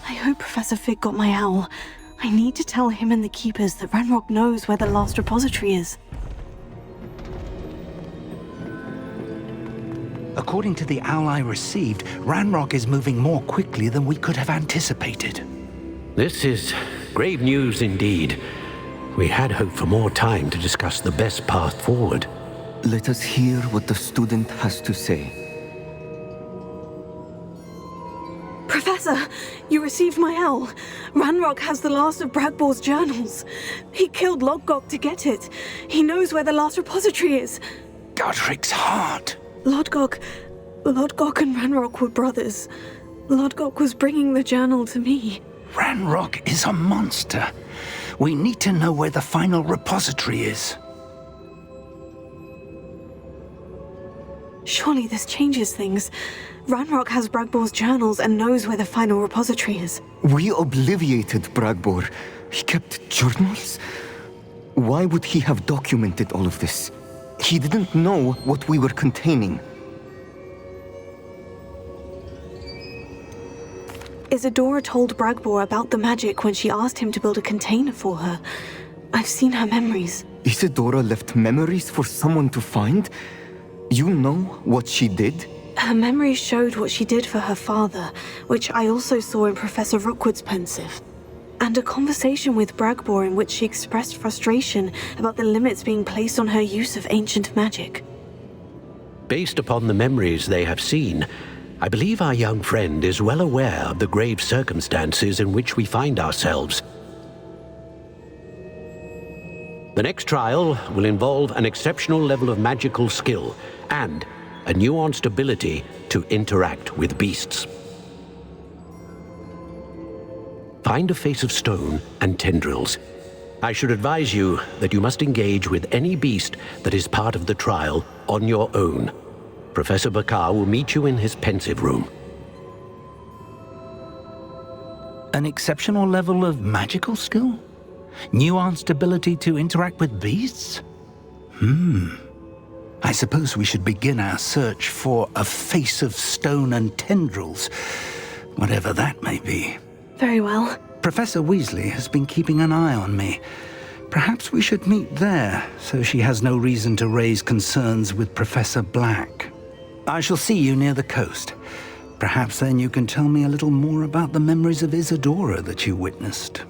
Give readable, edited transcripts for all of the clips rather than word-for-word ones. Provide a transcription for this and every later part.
I hope Professor Fig got my owl. I need to tell him and the Keepers that Ranrock knows where the last repository is. According to the owl I received, Ranrock is moving more quickly than we could have anticipated. This is grave news indeed. We had hoped for more time to discuss the best path forward. Let us hear what the student has to say. Professor, you received my owl. Ranrock has the last of Bragbor's journals. He killed Lodgok to get it. He knows where the last repository is. Godric's heart. Lodgok and Ranrock were brothers. Lodgok was bringing the journal to me. Ranrock is a monster. We need to know where the final repository is. Surely this changes things. Ranrock has Bragbor's journals and knows where the final repository is. We obliviated Bragbor. He kept journals? Why would he have documented all of this? He didn't know what we were containing. Isadora told Bragbor about the magic when she asked him to build a container for her. I've seen her memories. Isadora left memories for someone to find? You know what she did? Her memories showed what she did for her father, which I also saw in Professor Rookwood's pensive. And a conversation with Bragbor in which she expressed frustration about the limits being placed on her use of ancient magic. Based upon the memories they have seen, I believe our young friend is well aware of the grave circumstances in which we find ourselves. The next trial will involve an exceptional level of magical skill and a nuanced ability to interact with beasts. Find a face of stone and tendrils. I should advise you that you must engage with any beast that is part of the trial on your own. Professor Bakar will meet you in his pensive room. An exceptional level of magical skill? Nuanced ability to interact with beasts? I suppose we should begin our search for a face of stone and tendrils, whatever that may be. Very well. Professor Weasley has been keeping an eye on me. Perhaps we should meet there, so she has no reason to raise concerns with Professor Black. I shall see you near the coast. Perhaps then you can tell me a little more about the memories of Isadora that you witnessed.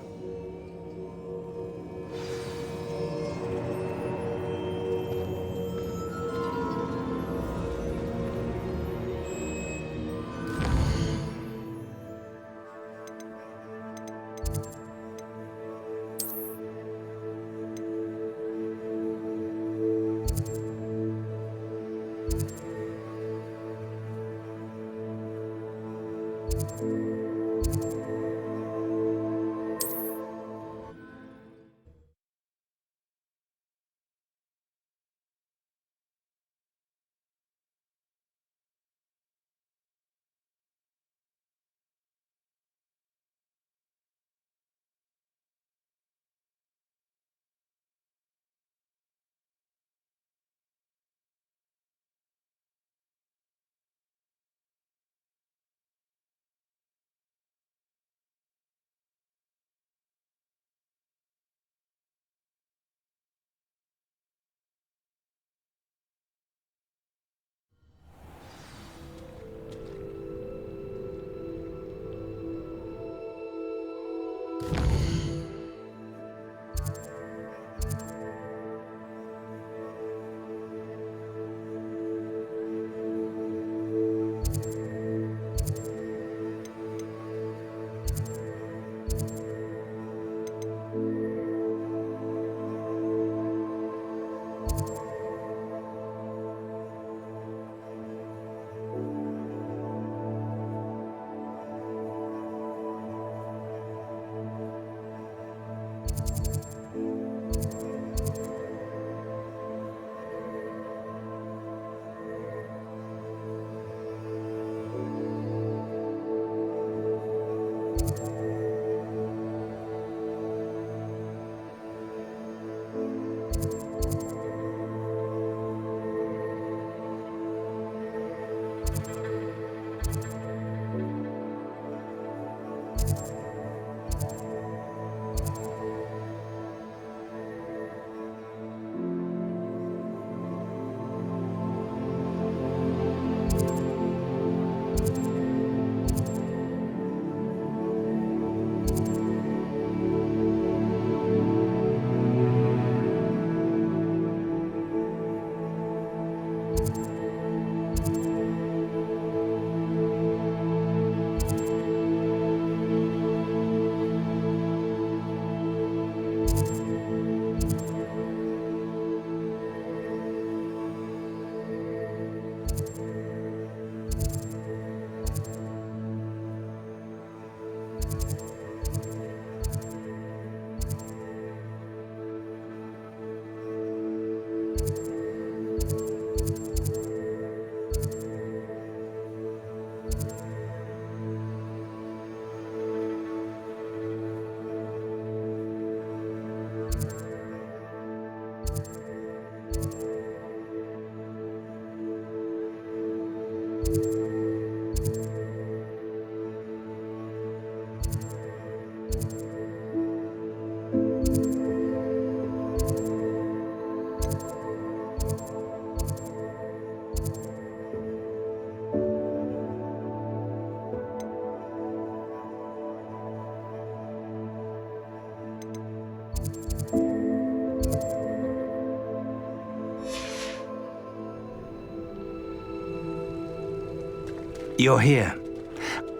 You're here.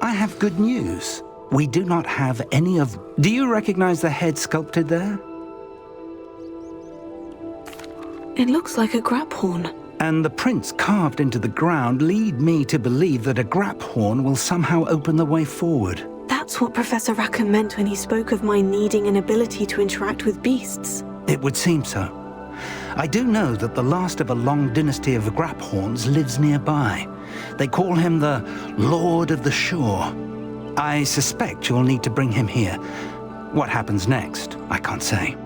I have good news. We do not have any of... Do you recognize the head sculpted there? It looks like a grap horn. And the prints carved into the ground lead me to believe that a grap horn will somehow open the way forward. That's what Professor Rackham meant when he spoke of my needing an ability to interact with beasts. It would seem so. I do know that the last of a long dynasty of grap horns lives nearby. They call him the Lord of the Shore. I suspect you'll need to bring him here. What happens next, I can't say.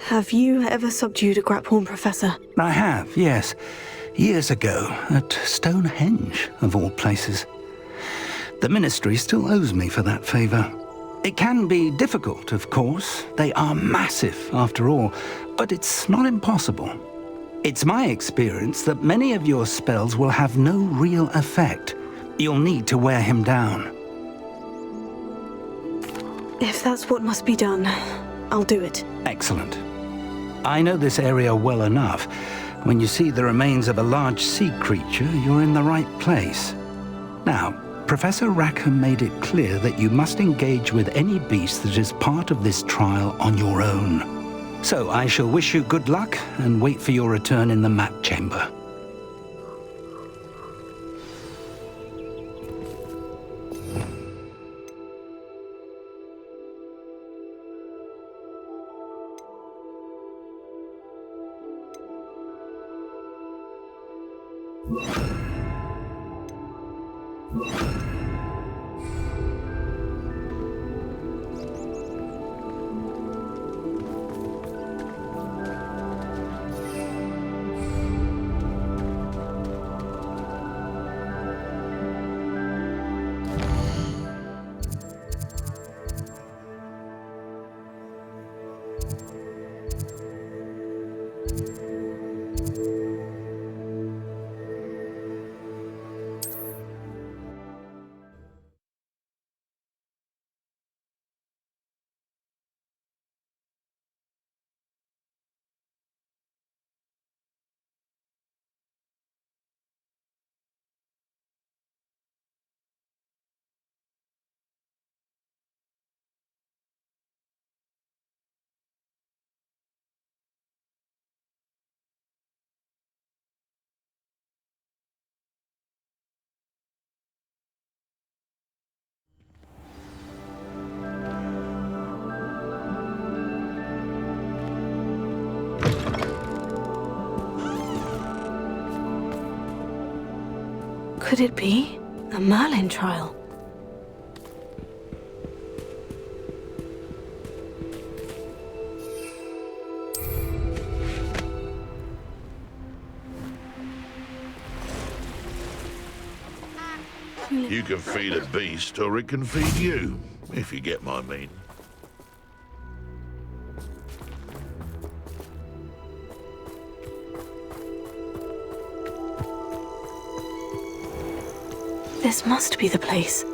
Have you ever subdued a grap horn, Professor? I have, yes. Years ago, at Stonehenge, of all places. The Ministry still owes me for that favor. It can be difficult, of course. They are massive, after all, but it's not impossible. It's my experience that many of your spells will have no real effect. You'll need to wear him down. If that's what must be done, I'll do it. Excellent. I know this area well enough. When you see the remains of a large sea creature, you're in the right place. Now, Professor Rackham made it clear that you must engage with any beast that is part of this trial on your own. So I shall wish you good luck and wait for your return in the map chamber. Could it be a Merlin trial? You can feed a beast, or it can feed you, if you get my meaning. This must be the place.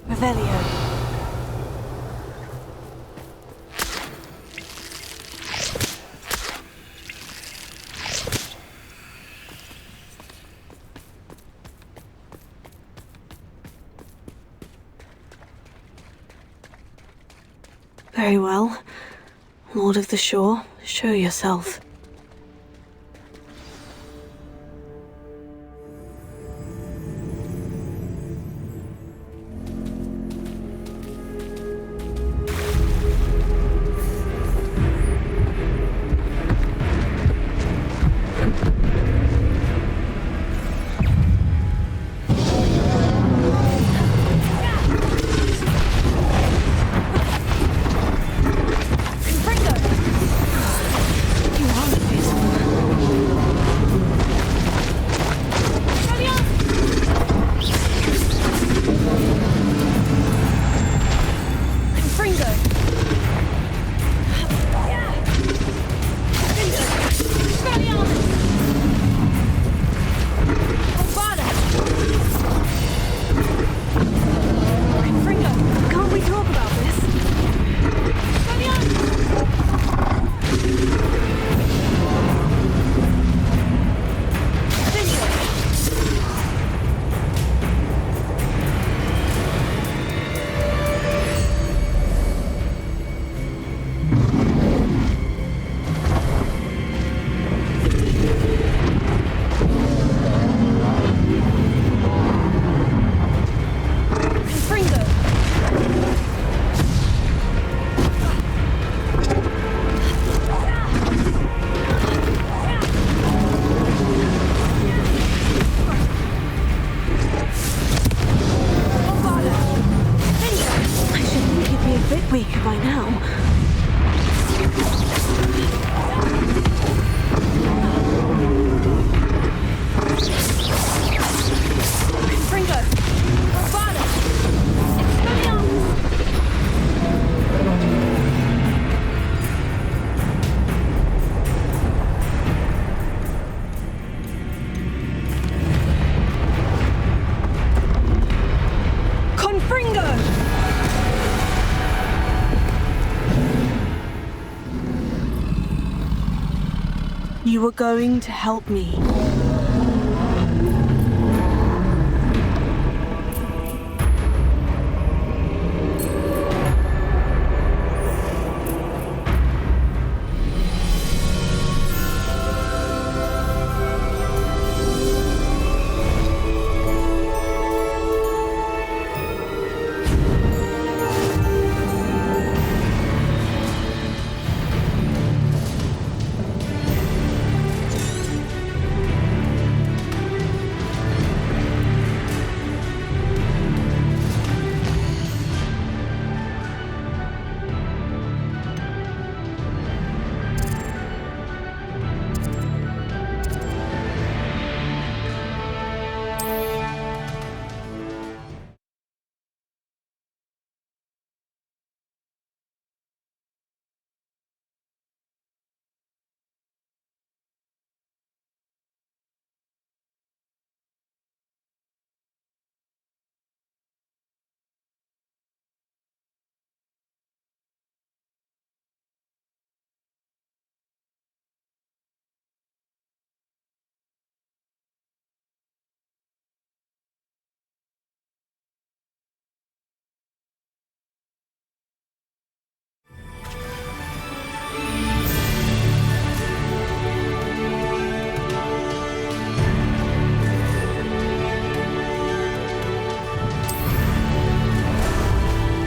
Revelio. Very well. Lord of the Shore, show yourself. weaker by now. Ringo! Barbada! Confringo! You were going to help me.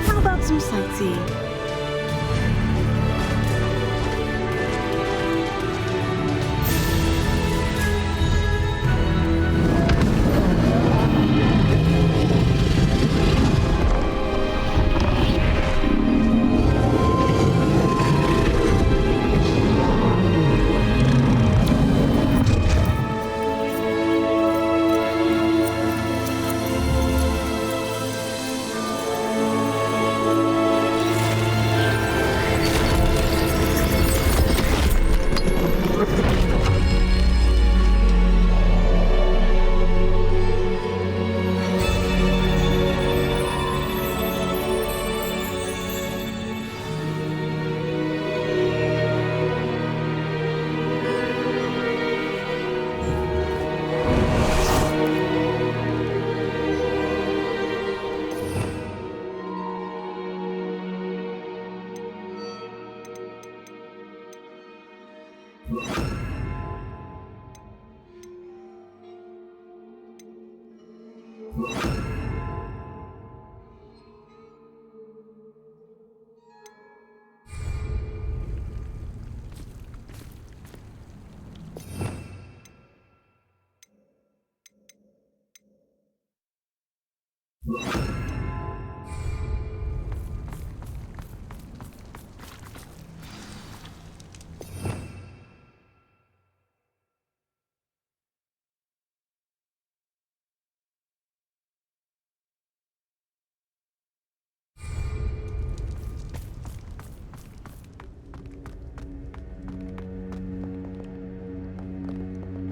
How about some sightseeing?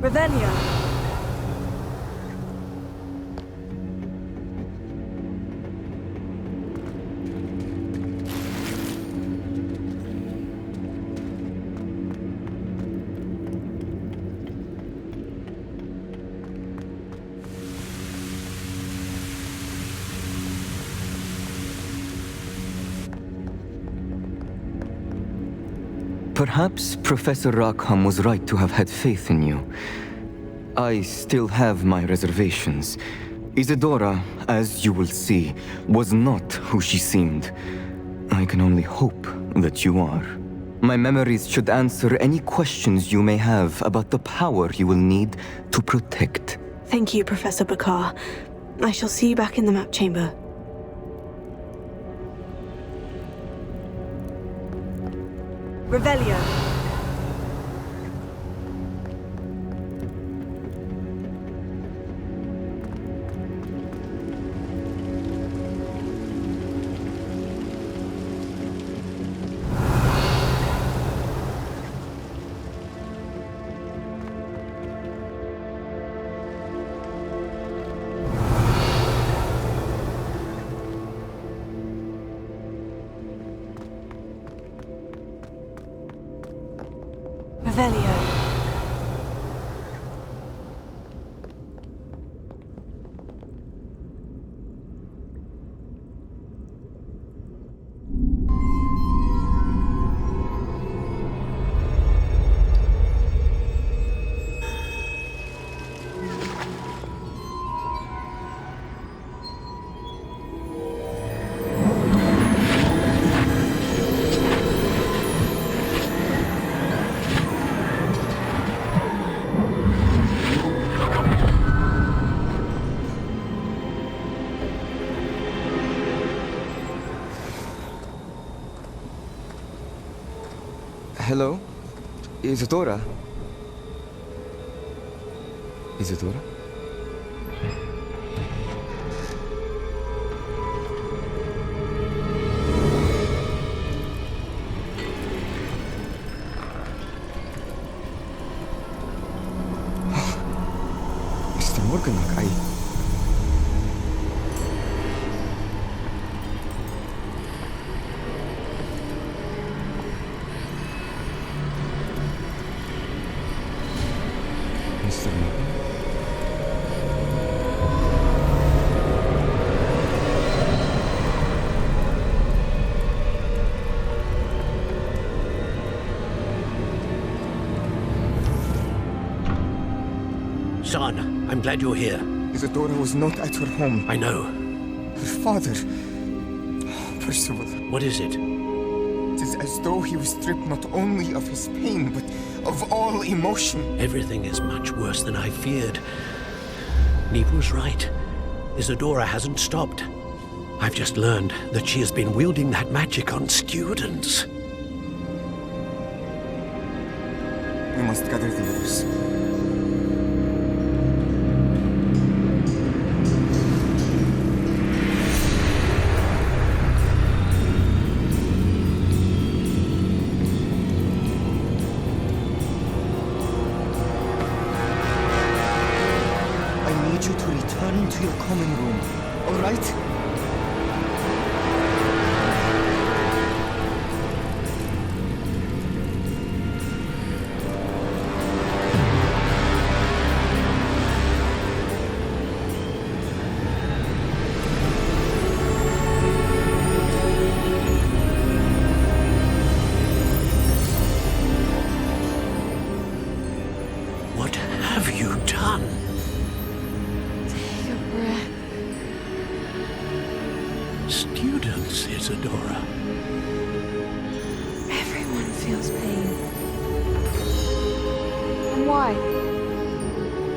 Revelio. Perhaps Professor Rackham was right to have had faith in you. I still have my reservations. Isadora, as you will see, was not who she seemed. I can only hope that you are. My memories should answer any questions you may have about the power you will need to protect. Thank you, Professor Bakar. I shall see you back in the map chamber. Revelio. Revelio. Hello? Isadora? Isadora? Mr. Morganach, Mr. Morgan? Son, I'm glad you're here. Isadora was not at her home. I know. Her father... Percival. What is it? It is as though he was stripped not only of his pain, but of all emotion. Everything is much worse than I feared. Neve was right. Isadora hasn't stopped. I've just learned that she has been wielding that magic on students. We must gather the others. I need you to return to your common room, all right? What have you done? Take a breath. Students, Isadora. Everyone feels pain. And why?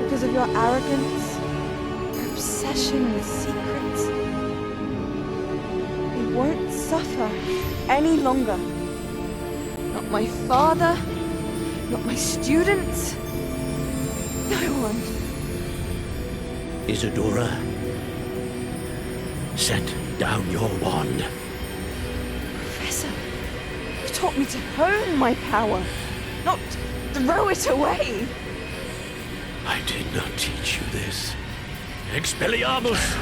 Because of your arrogance? Your obsession with secrets? We won't suffer any longer. Not my father, not my students. No one. Isadora, set down your wand. Professor, you taught me to hone my power, not throw it away. I did not teach you this. Expelliarmus!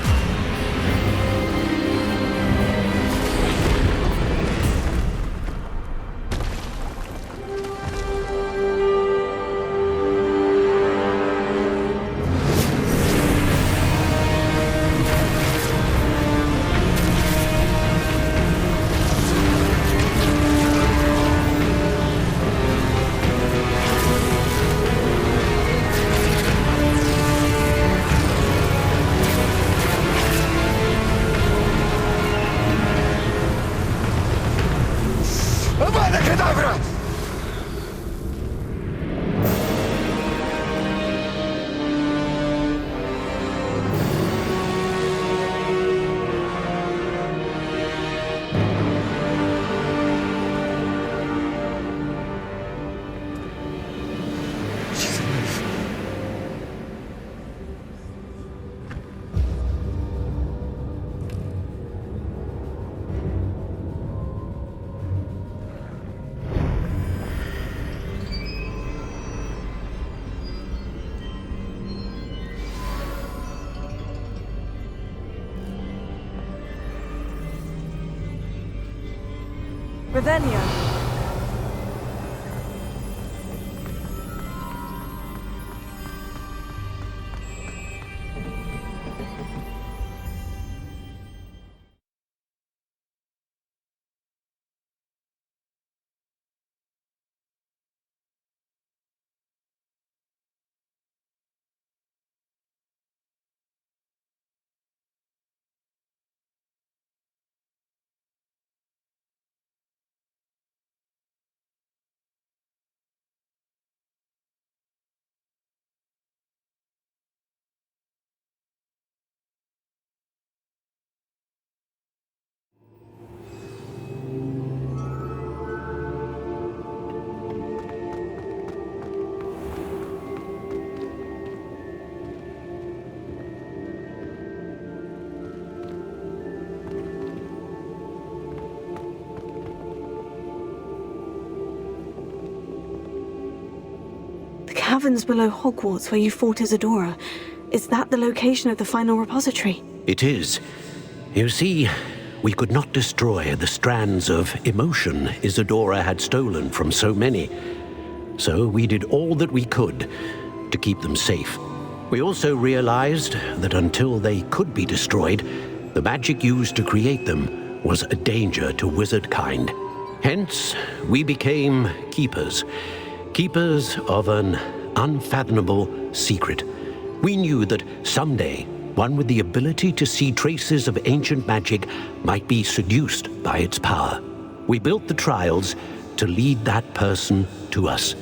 Revelio. The caverns below Hogwarts where you fought Isadora. Is that the location of the final repository? It is. You see, we could not destroy the strands of emotion Isadora had stolen from so many. So we did all that we could to keep them safe. We also realized that until they could be destroyed, the magic used to create them was a danger to wizard kind. Hence, we became keepers. Keepers of an unfathomable secret. We knew that someday, one with the ability to see traces of ancient magic might be seduced by its power. We built the trials to lead that person to us,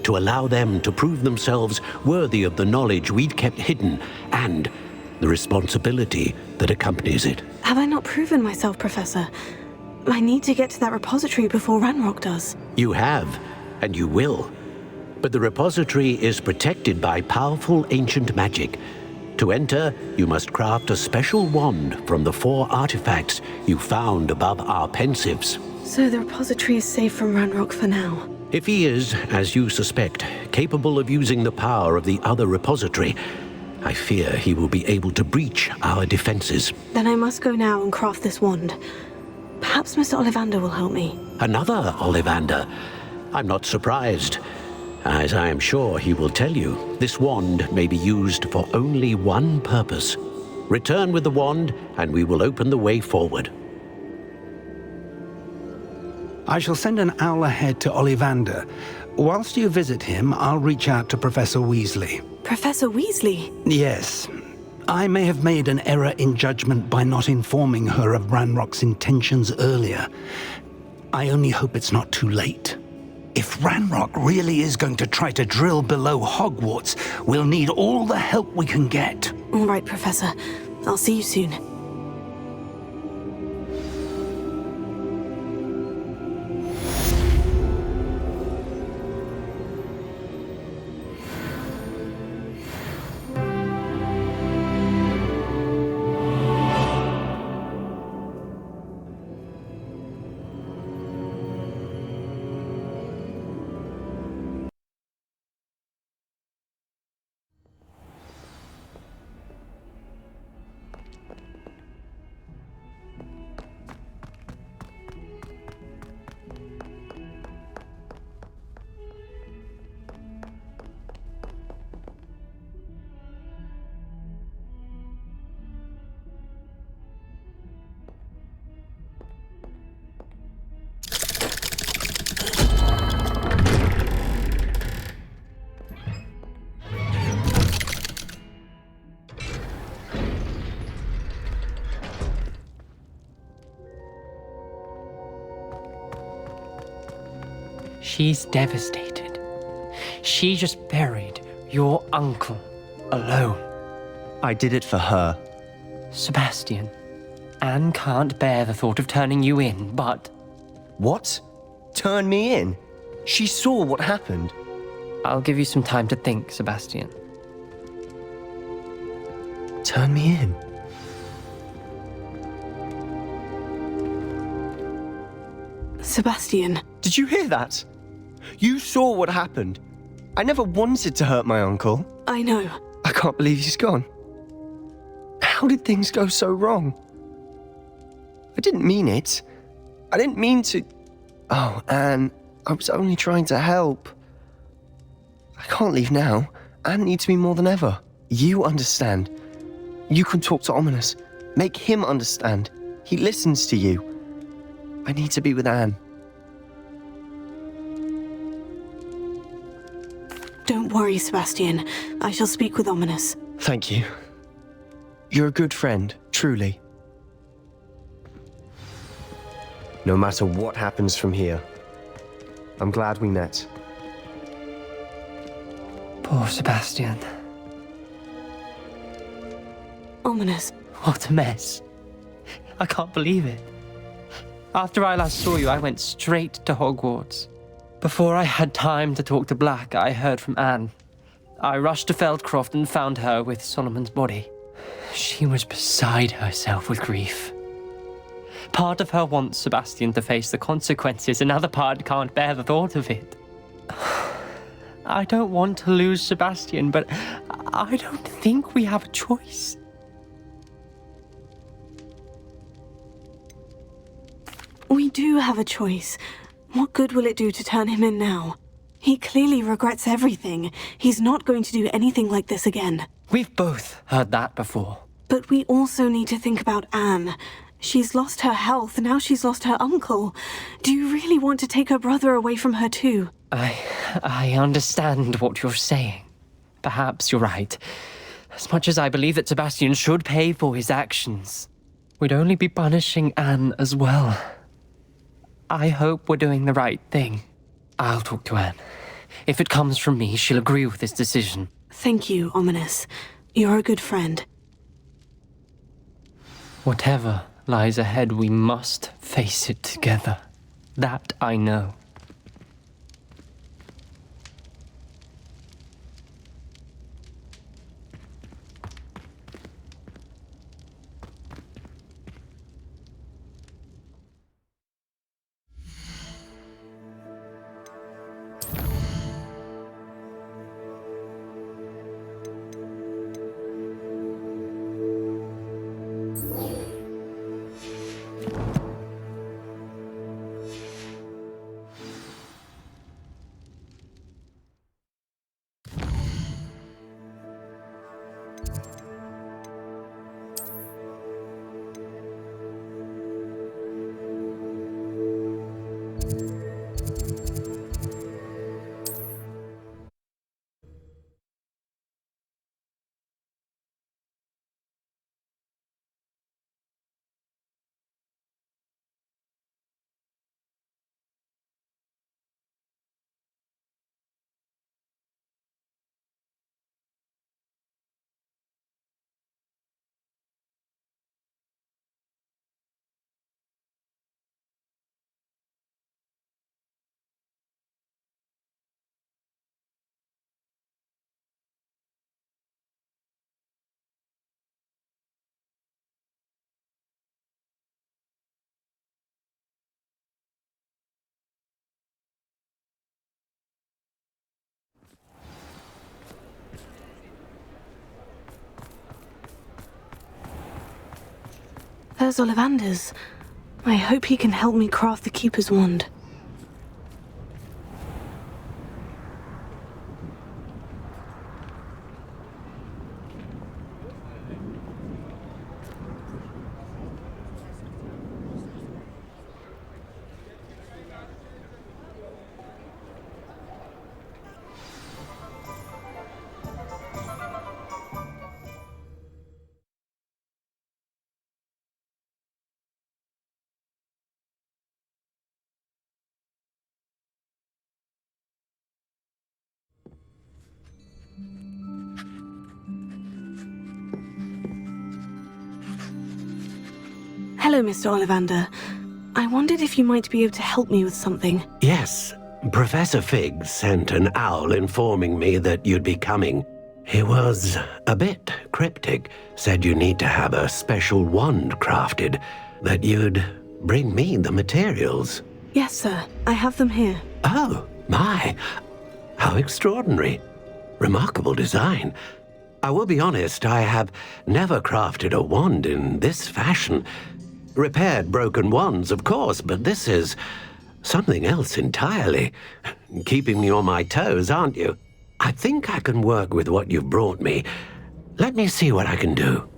to allow them to prove themselves worthy of the knowledge we'd kept hidden and the responsibility that accompanies it. Have I not proven myself, Professor? I need to get to that repository before Ranrock does. You have, and you will. But the repository is protected by powerful ancient magic. To enter, you must craft a special wand from the 4 artifacts you found above our pensives. So the repository is safe from Ranrock for now. If he is, as you suspect, capable of using the power of the other repository, I fear he will be able to breach our defenses. Then I must go now and craft this wand. Perhaps Mr. Ollivander will help me. Another Ollivander? I'm not surprised. As I am sure he will tell you, this wand may be used for only one purpose. Return with the wand, and we will open the way forward. I shall send an owl ahead to Ollivander. Whilst you visit him, I'll reach out to Professor Weasley. Professor Weasley? Yes. I may have made an error in judgment by not informing her of Ranrock's intentions earlier. I only hope it's not too late. If Ranrock really is going to try to drill below Hogwarts, we'll need all the help we can get. All right, Professor. I'll see you soon. She's devastated. She just buried your uncle alone. I did it for her. Sebastian, Anne can't bear the thought of turning you in, but... What? Turn me in? She saw what happened. I'll give you some time to think, Sebastian. Turn me in? Sebastian. Did you hear that? You saw what happened. I never wanted to hurt my uncle. I know. I can't believe he's gone. How did things go so wrong? I didn't mean it. I didn't mean to... Oh, Anne, I was only trying to help. I can't leave now. Anne needs me more than ever. You understand. You can talk to Ominous. Make him understand. He listens to you. I need to be with Anne. Don't worry, Sebastian. I shall speak with Ominous. Thank you. You're a good friend, truly. No matter what happens from here, I'm glad we met. Poor Sebastian. Ominous. What a mess. I can't believe it. After I last saw you, I went straight to Hogwarts. Before I had time to talk to Black, I heard from Anne. I rushed to Feldcroft and found her with Solomon's body. She was beside herself with grief. Part of her wants Sebastian to face the consequences, another part can't bear the thought of it. I don't want to lose Sebastian, but I don't think we have a choice. We do have a choice. What good will it do to turn him in now? He clearly regrets everything. He's not going to do anything like this again. We've both heard that before. But we also need to think about Anne. She's lost her health, now she's lost her uncle. Do you really want to take her brother away from her too? I understand what you're saying. Perhaps you're right. As much as I believe that Sebastian should pay for his actions, we'd only be punishing Anne as well. I hope we're doing the right thing. I'll talk to Anne. If it comes from me, she'll agree with this decision. Thank you, Ominous. You're a good friend. Whatever lies ahead, we must face it together. That I know. There's Ollivander's. I hope he can help me craft the Keeper's wand. Hello, Mr. Ollivander. I wondered if you might be able to help me with something. Yes, Professor Fig sent an owl informing me that you'd be coming. He was a bit cryptic, said you need to have a special wand crafted, that you'd bring me the materials. Yes, sir. I have them here. Oh, my. How extraordinary. Remarkable design. I will be honest, I have never crafted a wand in this fashion. Repaired broken wands, of course, but this is Something else entirely. Keeping me on my toes, aren't you? I think I can work with what you've brought me. Let me see what I can do.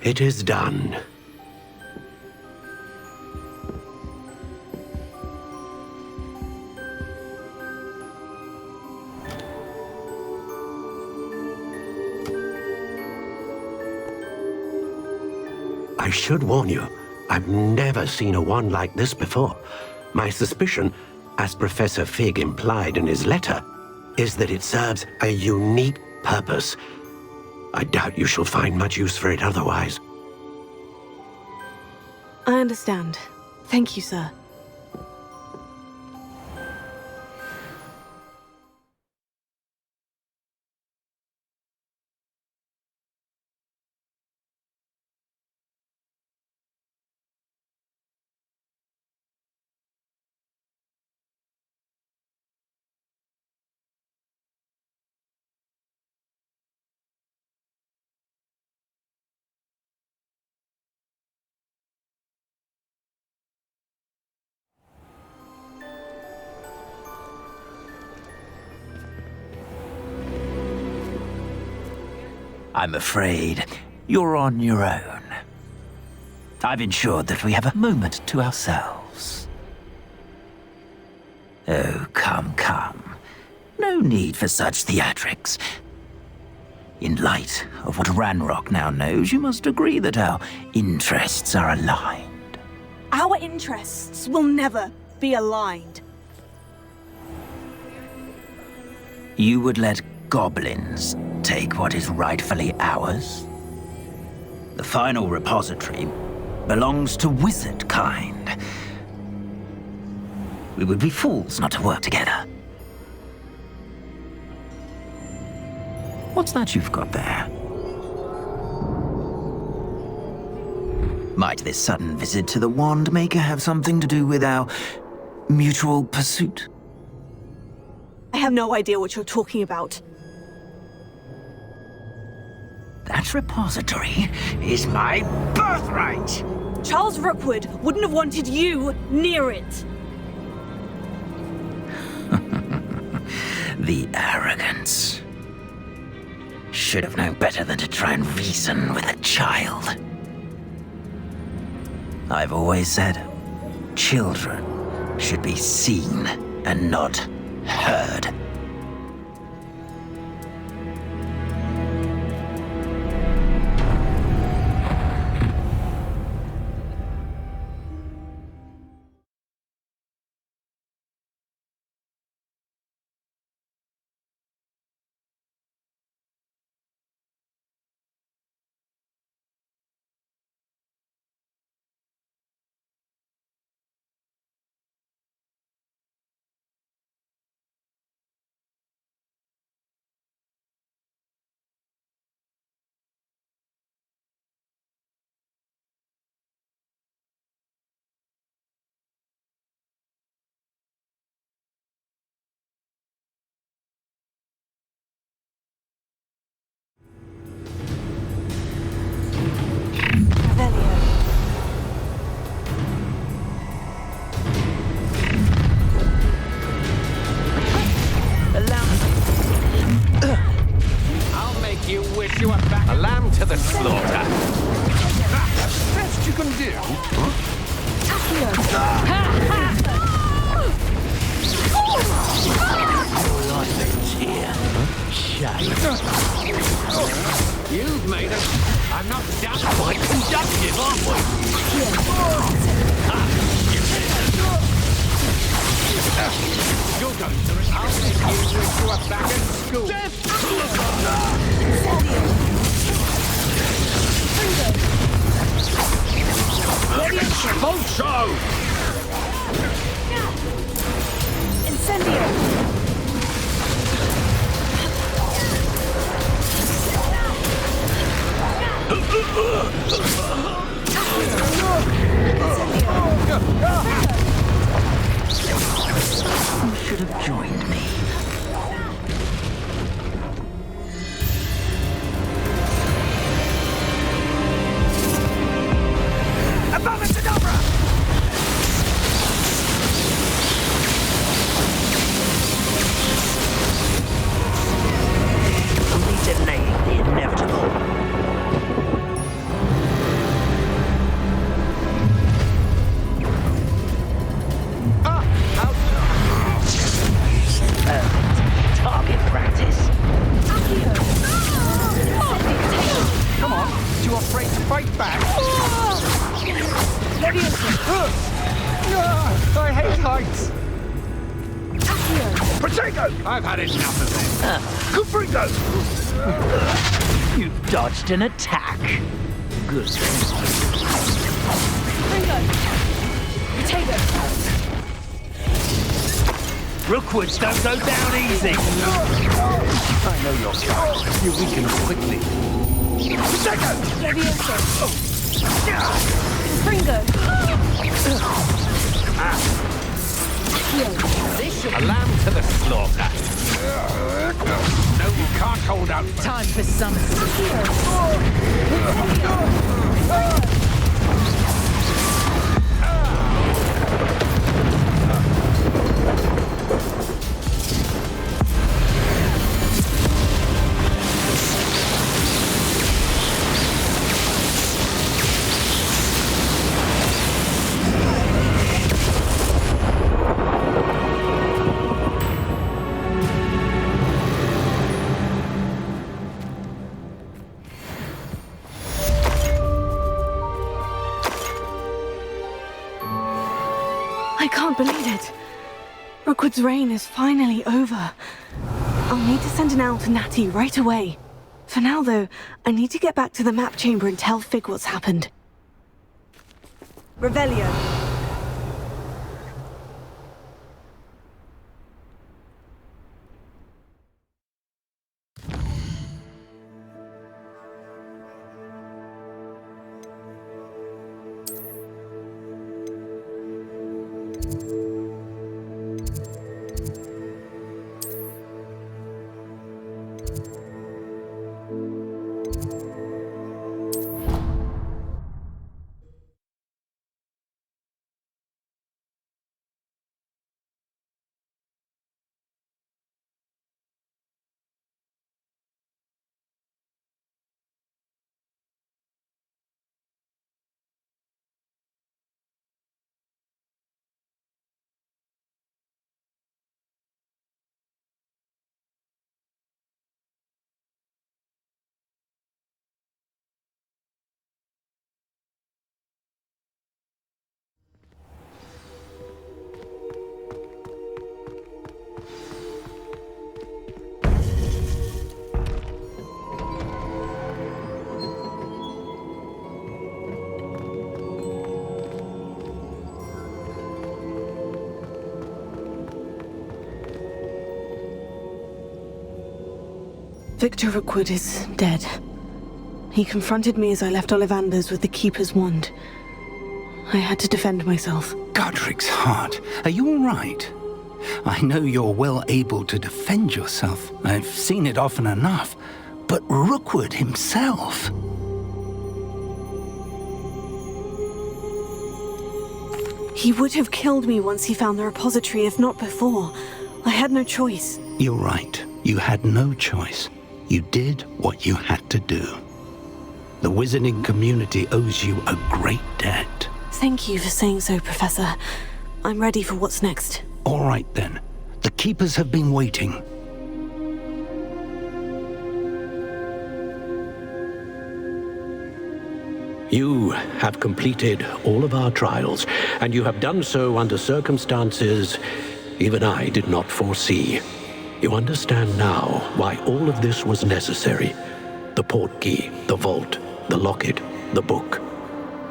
It is done. I should warn you, I've never seen a wand like this before. My suspicion, as Professor Fig implied in his letter, is that it serves a unique purpose. I doubt you shall find much use for it otherwise. I understand. Thank you, sir. I'm afraid you're on your own. I've ensured that we have a moment to ourselves. Oh, come, come. No need for such theatrics. In light of what Ranrock now knows, you must agree that our interests are aligned. Our interests will never be aligned. You would let goblins take what is rightfully ours? The final repository belongs to wizard kind. We would be fools not to work together. What's that you've got there? Might this sudden visit to the Wand Maker have something to do with our mutual pursuit? I have no idea what you're talking about. That repository is my birthright! Charles Rookwood wouldn't have wanted you near it. The arrogance. Should have known better than to try and reason with a child. I've always said, children should be seen and not heard. A lamb to the slaughter. That's best you can do. You've made us. I'm not down quite conductive, aren't we? You're going to. I'll make you joined me. Only delaying the inevitable. Target practice. Come on, too afraid to fight back? I hate heights. Potato! I've had enough of this. Confringo! You've dodged an attack. Good. Rookwoods don't go down easy. I know your kind. You weaken quickly. A lamb to the slaughter. No, you can't hold out. Time for some. I can't believe it. Rookwood's reign is finally over. I'll need to send an owl to Natty right away. For now, though, I need to get back to the map chamber and tell Fig what's happened. Revelio. Victor Rookwood is dead. He confronted me as I left Ollivander's with the Keeper's wand. I had to defend myself. Godric's heart, are you all right? I know you're well able to defend yourself. I've seen it often enough. But Rookwood himself... He would have killed me once he found the repository, if not before. I had no choice. You're right. You had no choice. You did what you had to do. The wizarding community owes you a great debt. Thank you for saying so, Professor. I'm ready for what's next. All right, then. The Keepers have been waiting. You have completed all of our trials, and you have done so under circumstances even I did not foresee. You understand now why all of this was necessary. The portkey, the vault, the locket, the book,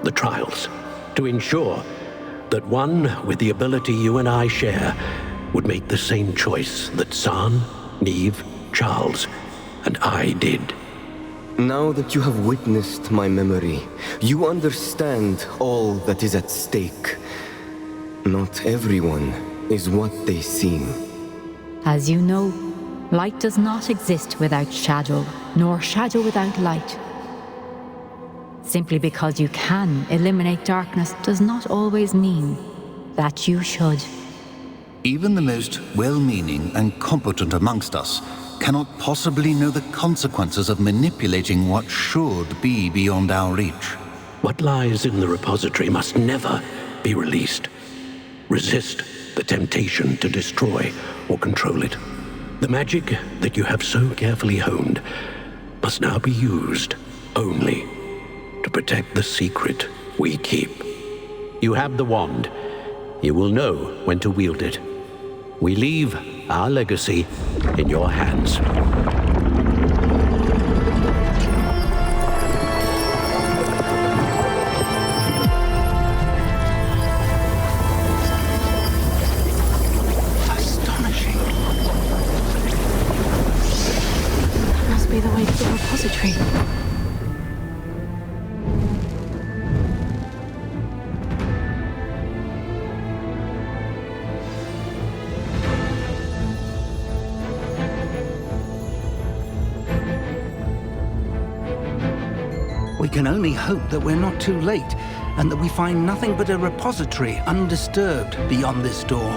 the trials. To ensure that one with the ability you and I share would make the same choice that San, Neve, Charles, and I did. Now that you have witnessed my memory, you understand all that is at stake. Not everyone is what they seem. As you know, light does not exist without shadow, nor shadow without light. Simply because you can eliminate darkness does not always mean that you should. Even the most well-meaning and competent amongst us cannot possibly know the consequences of manipulating what should be beyond our reach. What lies in the repository must never be released. Resist the temptation to destroy or control it. The magic that you have so carefully honed must now be used only to protect the secret we keep. You have the wand. You will know when to wield it. We leave our legacy in your hands. Astonishing. That must be the way to the repository. We can only hope that we're not too late, and that we find nothing but a repository undisturbed beyond this door.